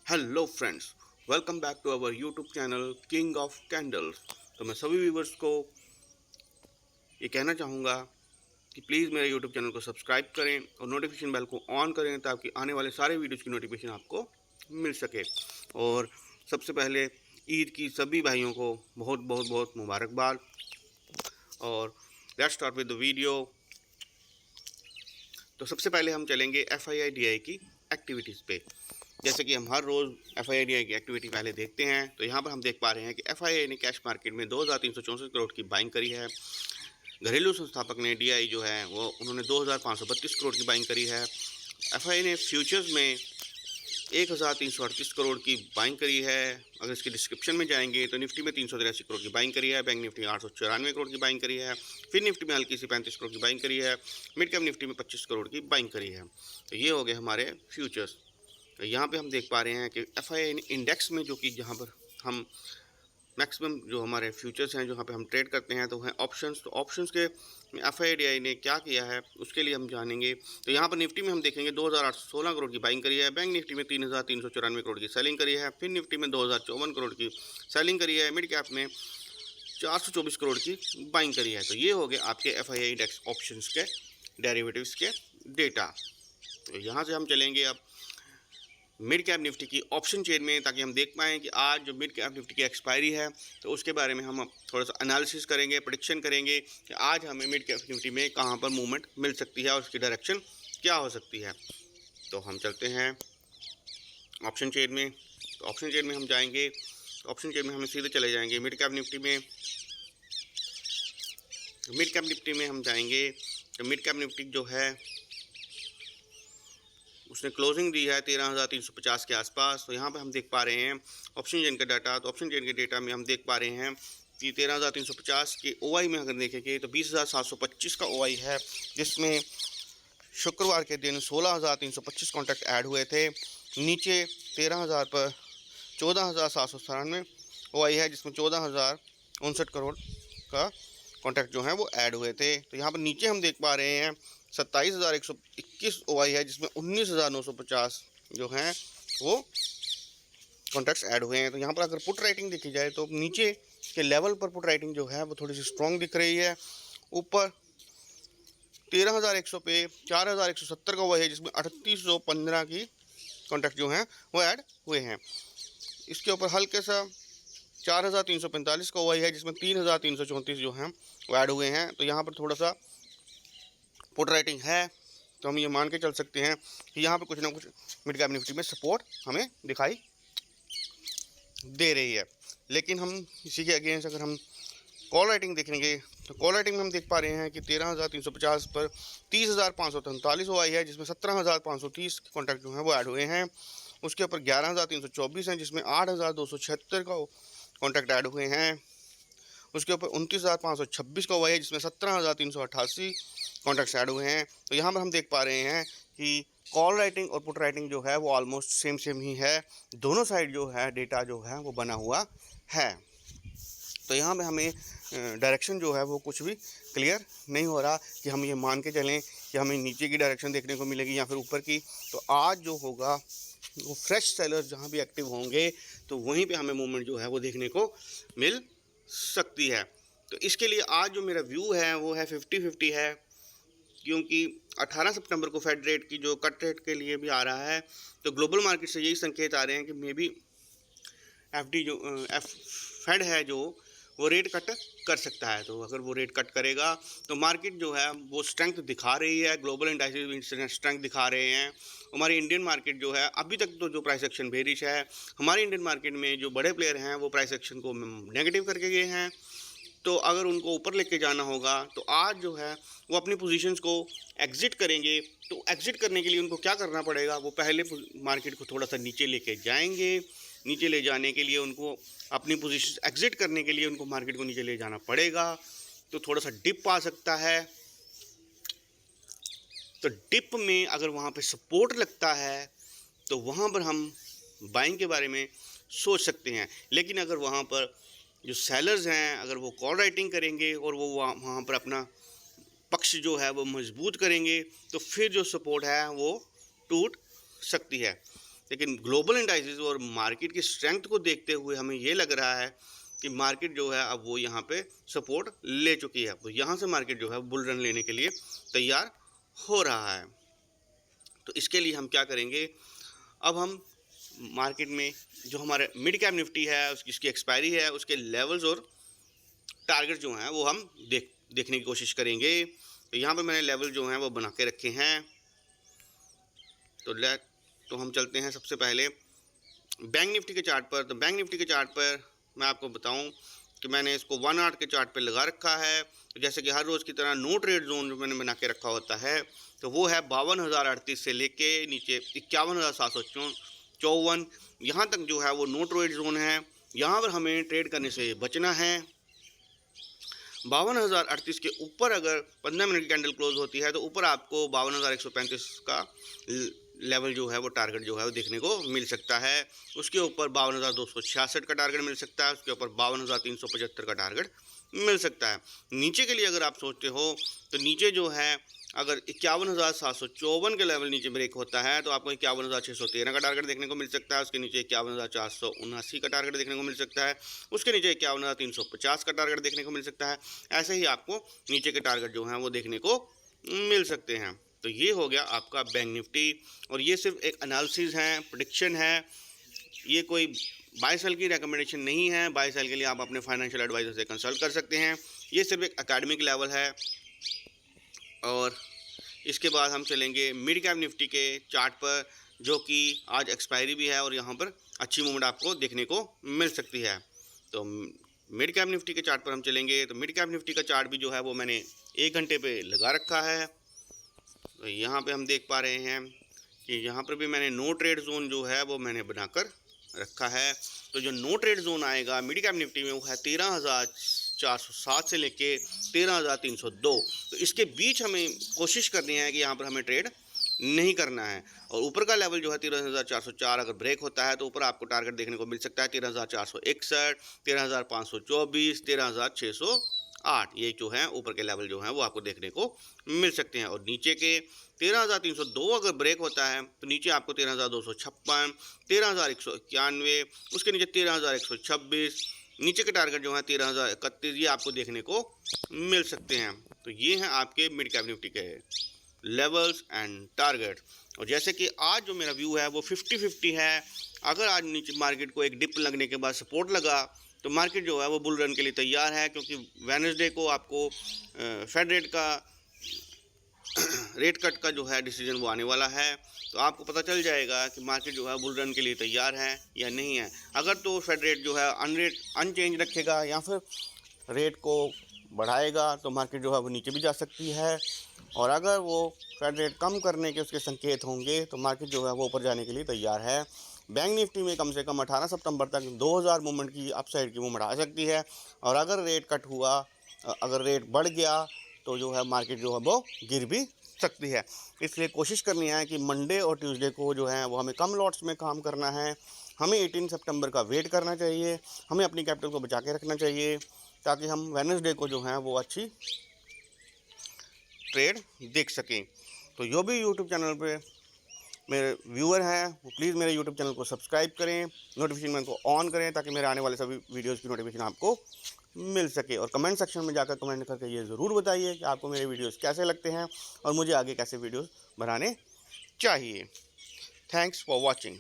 Hello friends, welcome back to our YouTube channel King of Candles. तो मैं सभी viewers को ये कहना चाहूँगा कि प्लीज़ मेरे यूट्यूब चैनल को सब्सक्राइब करें और नोटिफिकेशन बेल को ऑन करें ताकि आने वाले सारे वीडियोज़ की नोटिफिकेशन आपको मिल सके। और सबसे पहले ईद की सभी भाइयों को बहुत बहुत बहुत मुबारकबाद। और let's start with the video. तो सबसे पहले हम चलेंगे FII-DI की एक्टिविटीज़ पे। जैसे कि हम हर रोज़ FII-DI की एक्टिविटी पहले देखते हैं, तो यहाँ पर हम देख पा रहे हैं कि FII ने कैश मार्केट में 2364 करोड़ की बाइंग करी है। घरेलू संस्थापक ने DI जो है वो उन्होंने 2532 करोड़ की बाइंग करी है। FII ने फ्यूचर्स में 1338 करोड़ की बाइंग करी है। अगर इसके डिस्क्रिप्शन में जाएंगे तो निफ्टी में 383 करोड़ की बाइंग करी है, बैंक निफ्टी में 894 करोड़ की बाइंग करी है, फिर निफ्टी में हल्की सी 35 करोड़ की बाइंग करी है, मिड कैप निफ्टी में 25 करोड़ की बाइंग करी है। तो ये हो गए हमारे फ्यूचर्स। तो यहाँ पे हम देख पा रहे हैं कि FII इंडेक्स में जो कि जहाँ पर हम मैक्सिमम जो हमारे फ्यूचर्स हैं जहाँ पे हम ट्रेड करते हैं तो हैं ऑप्शंस। तो ऑप्शंस के FII ने क्या किया है उसके लिए हम जानेंगे। तो यहाँ पर निफ्टी में हम देखेंगे 2816 करोड़ की बाइंग करी है, बैंक निफ्टी में 3394 करोड़ की सेलिंग करी है, फिर निफ्टी में 2054 करोड़ की सेलिंग करी है, मिड कैप में 424 करोड़ की बाइंग करी है। तो ये हो गए आपके FII इंडेक्स ऑप्शंस के डेरिवेटिव्स के डेटा। तो यहाँ से हम चलेंगे अब मिड कैप निफ्टी की ऑप्शन चेन में, ताकि हम देख पाएँ कि आज जो मिड कैप निफ्टी की एक्सपायरी है तो उसके बारे में हम थोड़ा सा एनालिसिस करेंगे, प्रेडिक्शन करेंगे कि आज हमें मिड कैप निफ्टी में कहाँ पर मूवमेंट मिल सकती है और उसकी डायरेक्शन क्या हो सकती है। तो हम चलते हैं ऑप्शन चेन में। तो ऑप्शन चेन में हम जाएंगे, ऑप्शन चेन में हम सीधे चले जाएंगे मिड कैप निफ्टी में। मिड कैप निफ्टी में हम जाएंगे तो मिड कैप निफ्टी जो है उसने क्लोजिंग दी है 13,350 के आसपास। तो यहाँ पे हम देख पा रहे हैं ऑप्शन चेन का डाटा। तो ऑप्शन चेन के डेटा में हम देख पा रहे हैं कि 13,350 के OI में अगर देखेंगे तो 20,725 का OI है, जिसमें शुक्रवार के दिन 16,325 कॉन्टैक्ट ऐड हुए थे। नीचे 13,000 पर 14,797 OI है, जिसमें 14,059 करोड़ का कॉन्टैक्ट जो है वो ऐड हुए थे। तो यहाँ पर नीचे हम देख पा रहे हैं 27,121 OI है, जिसमें 19,950 जो हैं वो कॉन्टैक्ट्स ऐड हुए हैं। तो यहाँ पर अगर पुट राइटिंग देखी जाए तो नीचे के लेवल पर पुट राइटिंग जो है वो थोड़ी सी स्ट्रॉन्ग दिख रही है। ऊपर 13,100 पे 4,170 का OI है, जिसमें 3,815 की कॉन्टैक्ट जो हैं वो ऐड हुए हैं। इसके ऊपर हल्के सा 4,345 का OI है, जिसमें 3,334 जो हैं वो ऐड हुए हैं। तो यहाँ पर थोड़ा सा पुट राइटिंग है, तो हम ये मान के चल सकते हैं कि यहाँ पे कुछ ना कुछ मिड कैप निफ्टी में सपोर्ट हमें दिखाई दे रही है। लेकिन हम इसी के अगेंस्ट अगर हम कॉल राइटिंग देखेंगे तो कॉल राइटिंग में हम देख पा रहे हैं कि 13,350 पर 30,543 OI है, जिसमें 17,530 कॉन्टैक्ट जो हैं वो ऐड हुए हैं। उसके ऊपर 11,324 हैं, जिसमें 8,276 का कॉन्टैक्ट ऐड हुए हैं। उसके ऊपर 29,526 का OI है, जिसमें 17,388 कॉन्टैक्ट्स ऐड हुए हैं। तो यहाँ पर हम देख पा रहे हैं कि कॉल राइटिंग और पुट राइटिंग जो है वो ऑलमोस्ट सेम ही है। दोनों साइड जो है डेटा जो है वो बना हुआ है। तो यहाँ पे हमें डायरेक्शन जो है वो कुछ भी क्लियर नहीं हो रहा कि हम ये मान के चलें कि हमें नीचे की डायरेक्शन देखने को मिलेगी या फिर ऊपर की। तो आज जो होगा वो फ्रेश सेलर्स जहाँ भी एक्टिव होंगे तो वहीं पे हमें मूवमेंट जो है वो देखने को मिल सकती है। तो इसके लिए आज जो मेरा व्यू है वो है 50-50 है, क्योंकि 18 सितंबर को फेड रेट की जो कट रेट के लिए भी आ रहा है। तो ग्लोबल मार्केट से यही संकेत आ रहे हैं कि मे बी FD जो फेड है जो वो रेट कट कर सकता है। तो अगर वो रेट कट करेगा तो मार्केट जो है वो स्ट्रेंथ दिखा रही है, ग्लोबल इंडाइसेस स्ट्रेंथ दिखा रहे हैं। हमारी इंडियन मार्केट जो है अभी तक तो जो प्राइस एक्शन बेरिश है, हमारी इंडियन मार्केट में जो बड़े प्लेयर हैं वो प्राइस एक्शन को नेगेटिव करके गए हैं। तो अगर उनको ऊपर लेके जाना होगा तो आज जो है वो अपनी पोजीशंस को एग्जिट करेंगे। तो एग्जिट करने के लिए उनको क्या करना पड़ेगा, वो पहले मार्केट को थोड़ा सा नीचे लेके जाएंगे। नीचे ले जाने के लिए उनको अपनी पोजीशन एग्जिट करने के लिए उनको मार्केट को नीचे ले जाना पड़ेगा। तो थोड़ा सा डिप आ सकता है। तो डिप में अगर वहाँ पे सपोर्ट लगता है तो वहाँ पर हम बाइंग के बारे में सोच सकते हैं। लेकिन अगर वहाँ पर जो सेलर्स हैं अगर वो कॉल राइटिंग करेंगे और वो वहाँ पर अपना पक्ष जो है वो मजबूत करेंगे तो फिर जो सपोर्ट है वो टूट सकती है। लेकिन ग्लोबल इंडाइसेस और मार्केट की स्ट्रेंथ को देखते हुए हमें ये लग रहा है कि मार्केट जो है अब वो यहाँ पे सपोर्ट ले चुकी है। तो यहाँ से मार्केट जो है बुल रन लेने के लिए तैयार हो रहा है। तो इसके लिए हम क्या करेंगे, अब हम मार्केट में जो हमारे मिड कैप निफ्टी है जिसकी एक्सपायरी है उसके लेवल्स और टारगेट जो हैं वो हम देखने की कोशिश करेंगे। तो यहाँ पे मैंने लेवल जो हैं वो बना के रखे हैं। तो हम चलते हैं सबसे पहले बैंक निफ्टी के चार्ट पर। तो बैंक निफ्टी के चार्ट पर मैं आपको बताऊं कि मैंने इसको 1 आवर के चार्ट पे लगा रखा है। तो जैसे कि हर रोज़ की तरह नो ट्रेड जोन जो मैंने बना के रखा होता है तो वो है 52,038 से लेके नीचे 51,754, यहाँ तक जो है वो नो ट्रेड जोन है। यहाँ पर हमें ट्रेड करने से बचना है। 52,038 के ऊपर अगर 15 मिनट की कैंडल क्लोज होती है तो ऊपर आपको 52,135 का लेवल जो है वो टारगेट जो है वो देखने को मिल सकता है। उसके ऊपर 52,266 का टारगेट मिल सकता है। उसके ऊपर 52,375 का टारगेट मिल सकता है। नीचे के लिए अगर आप सोचते हो तो नीचे जो है अगर 51,754 के लेवल नीचे ब्रेक होता है तो आपको 51,613 का टारगेट देखने को मिल सकता है। उसके नीचे 51,479 का टारगेट देखने को मिल सकता है। उसके नीचे 51,350 का टारगेट देखने को मिल सकता है। ऐसे ही आपको नीचे के टारगेट जो हैं वो देखने को मिल सकते हैं। तो ये हो गया आपका बैंक निफ्टी, और ये सिर्फ एक एनालिसिस है, प्रेडिक्शन है, ये कोई बाय सेल की रिकमेंडेशन नहीं है। बाय सेल के लिए आप अपने फाइनेंशियल एडवाइजर से कंसल्ट कर सकते हैं। ये सिर्फ एक एकेडमिक लेवल है। और इसके बाद हम चलेंगे मिड कैप निफ्टी के चार्ट पर, जो कि आज एक्सपायरी भी है और यहाँ पर अच्छी मूवमेंट आपको देखने को मिल सकती है। तो मिड कैप निफ्टी के चार्ट पर हम चलेंगे। तो मिड कैप निफ्टी का चार्ट भी जो है वो मैंने 1 घंटे पे लगा रखा है। तो यहाँ पे हम देख पा रहे हैं कि यहाँ पर भी मैंने नो ट्रेड जोन जो है वो मैंने बनाकर रखा है। तो जो नो ट्रेड जोन आएगा मिड कैप निफ्टी में वो है 13,407 से लेके 13,302। तो इसके बीच हमें कोशिश करनी है कि यहाँ पर हमें ट्रेड नहीं करना है। और ऊपर का लेवल जो है 13,404 अगर ब्रेक होता है तो ऊपर आपको टारगेट देखने को मिल सकता है 13,461, 13,524, 13,608। ये जो है ऊपर के लेवल जो है वो आपको देखने को मिल सकते हैं। और नीचे के 13,302 अगर ब्रेक होता है तो नीचे आपको 13,256, 13,191, उसके नीचे 13,126, नीचे के टारगेट जो है 13,031, ये आपको देखने को मिल सकते हैं। तो ये हैं आपके मिड कैप निफ्टी के लेवल्स एंड टारगेट। और जैसे कि आज जो मेरा व्यू है वो 50-50 है। अगर आज नीचे मार्केट को एक डिप लगने के बाद सपोर्ट लगा तो मार्केट जो है वो बुल रन के लिए तैयार है, क्योंकि वेडनेसडे को आपको फेड रेट का रेट कट का जो है डिसीजन वो आने वाला है। तो आपको पता चल जाएगा कि मार्केट जो है बुल रन के लिए तैयार है या नहीं है। अगर तो फेड रेट जो है अनचेंज रखेगा या फिर रेट को बढ़ाएगा तो मार्केट जो है वो नीचे भी जा सकती है। और अगर वो फेड रेट कम करने के उसके संकेत होंगे तो मार्केट जो है वो ऊपर जाने के लिए तैयार है। बैंक निफ्टी में कम से कम 18 सितंबर तक 2000 मूवमेंट की अपसाइड की मूवमेंट आ सकती है। और अगर रेट कट हुआ, अगर रेट बढ़ गया तो जो है मार्केट जो है वो गिर भी सकती है। इसलिए कोशिश करनी है कि मंडे और ट्यूसडे को जो है वो हमें कम लॉट्स में काम करना है। हमें 18 सितंबर का वेट करना चाहिए। हमें अपनी कैपिटल को बचा के रखना चाहिए ताकि हम वेडनेसडे को जो है वो अच्छी ट्रेड देख सकें। तो जो भी यूट्यूब चैनल पे मेरे व्यूअर हैं वो प्लीज़ मेरे यूट्यूब चैनल को सब्सक्राइब करें, नोटिफिकेशन को ऑन करें ताकि मेरे आने वाले सभी वीडियोज़ की नोटिफिकेशन आपको मिल सके। और कमेंट सेक्शन में जाकर कमेंट करके ये ज़रूर बताइए कि आपको मेरे वीडियोज़ कैसे लगते हैं और मुझे आगे कैसे वीडियोज़ बनाने चाहिए। Thanks for watching.